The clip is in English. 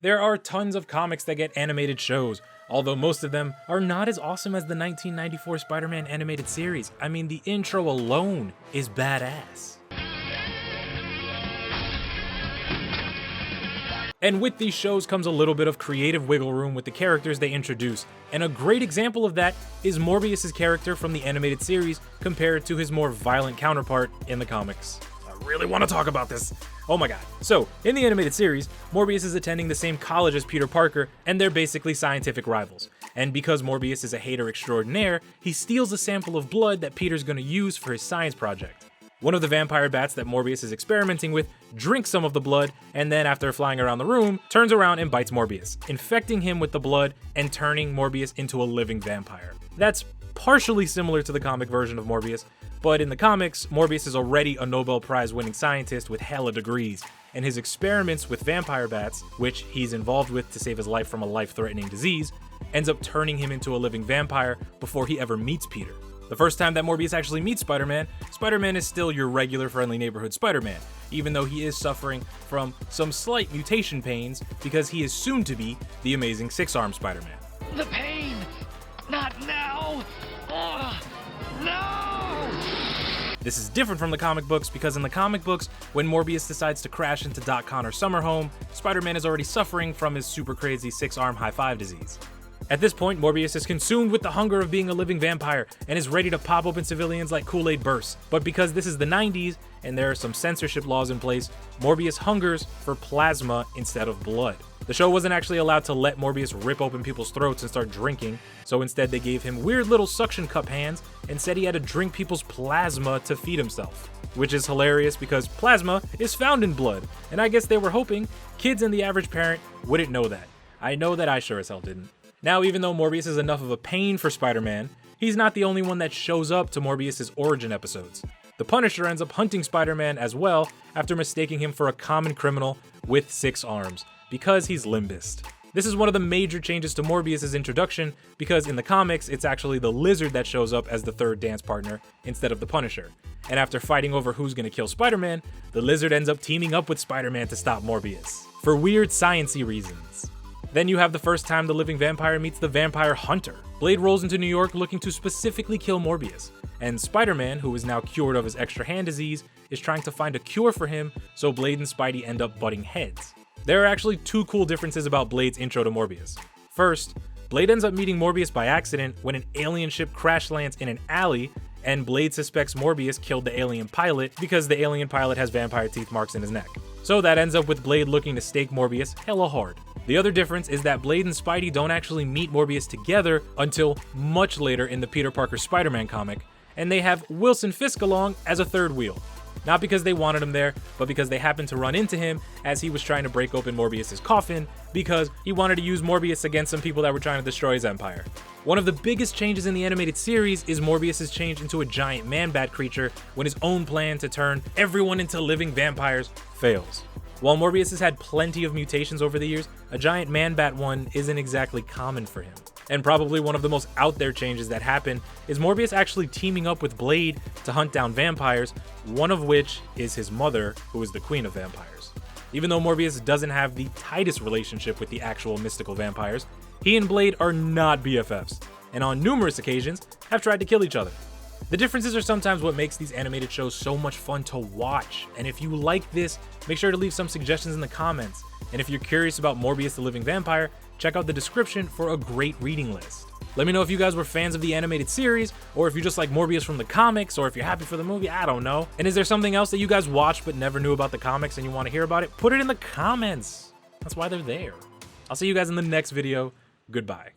There are tons of comics that get animated shows, although most of them are not as awesome as the 1994 Spider-Man animated series. I mean, the intro alone is badass. And with these shows comes a little bit of creative wiggle room with the characters they introduce, and a great example of that is Morbius' character from the animated series compared to his more violent counterpart in the comics. I really want to talk about this. Oh my god. So, in the animated series, Morbius is attending the same college as Peter Parker, and they're basically scientific rivals. And because Morbius is a hater extraordinaire, he steals a sample of blood that Peter's gonna use for his science project. One of the vampire bats that Morbius is experimenting with drinks some of the blood, and then after flying around the room, turns around and bites Morbius, infecting him with the blood and turning Morbius into a living vampire. That's partially similar to the comic version of Morbius, but in the comics, Morbius is already a Nobel Prize winning scientist with hella degrees, and his experiments with vampire bats, which he's involved with to save his life from a life-threatening disease, ends up turning him into a living vampire before he ever meets Peter. The first time that Morbius actually meets Spider-Man, Spider-Man is still your regular friendly neighborhood Spider-Man, even though he is suffering from some slight mutation pains because he is soon to be the amazing six-armed Spider-Man. The pain! Not now! Ugh, no! This is different from the comic books because in the comic books, when Morbius decides to crash into Doc Connor's summer home, Spider-Man is already suffering from his super crazy six-arm high-five disease. At this point, Morbius is consumed with the hunger of being a living vampire and is ready to pop open civilians like Kool-Aid bursts. But because this is the 90s and there are some censorship laws in place, Morbius hungers for plasma instead of blood. The show wasn't actually allowed to let Morbius rip open people's throats and start drinking, so instead they gave him weird little suction cup hands and said he had to drink people's plasma to feed himself. Which is hilarious because plasma is found in blood, and I guess they were hoping kids and the average parent wouldn't know that. I know that I sure as hell didn't. Now, even though Morbius is enough of a pain for Spider-Man, he's not the only one that shows up to Morbius' origin episodes. The Punisher ends up hunting Spider-Man as well after mistaking him for a common criminal with 6 arms, because he's limbist. This is one of the major changes to Morbius' introduction, because in the comics, it's actually the Lizard that shows up as the third dance partner instead of the Punisher. And after fighting over who's gonna kill Spider-Man, the Lizard ends up teaming up with Spider-Man to stop Morbius, for weird science-y reasons. Then you have the first time the living vampire meets the vampire hunter. Blade rolls into New York looking to specifically kill Morbius, and Spider-Man, who is now cured of his extra hand disease, is trying to find a cure for him, so Blade and Spidey end up butting heads. There are actually 2 cool differences about Blade's intro to Morbius. First, Blade ends up meeting Morbius by accident when an alien ship crash lands in an alley, and Blade suspects Morbius killed the alien pilot because the alien pilot has vampire teeth marks in his neck. So that ends up with Blade looking to stake Morbius hella hard. The other difference is that Blade and Spidey don't actually meet Morbius together until much later in the Peter Parker Spider-Man comic, and they have Wilson Fisk along as a third wheel. Not because they wanted him there, but because they happened to run into him as he was trying to break open Morbius' coffin, because he wanted to use Morbius against some people that were trying to destroy his empire. One of the biggest changes in the animated series is Morbius' change into a giant man-bat creature when his own plan to turn everyone into living vampires fails. While Morbius has had plenty of mutations over the years, a giant man-bat one isn't exactly common for him. And probably one of the most out there changes that happen is Morbius actually teaming up with Blade to hunt down vampires, one of which is his mother, who is the queen of vampires. Even though Morbius doesn't have the tightest relationship with the actual mystical vampires, he and Blade are not BFFs, and on numerous occasions have tried to kill each other. The differences are sometimes what makes these animated shows so much fun to watch, and if you like this, make sure to leave some suggestions in the comments. And if you're curious about Morbius the Living Vampire, check out the description for a great reading list. Let me know if you guys were fans of the animated series, or if you just like Morbius from the comics, or if you're happy for the movie, I don't know. And is there something else that you guys watched but never knew about the comics and you want to hear about it? Put it in the comments. That's why they're there. I'll see you guys in the next video. Goodbye.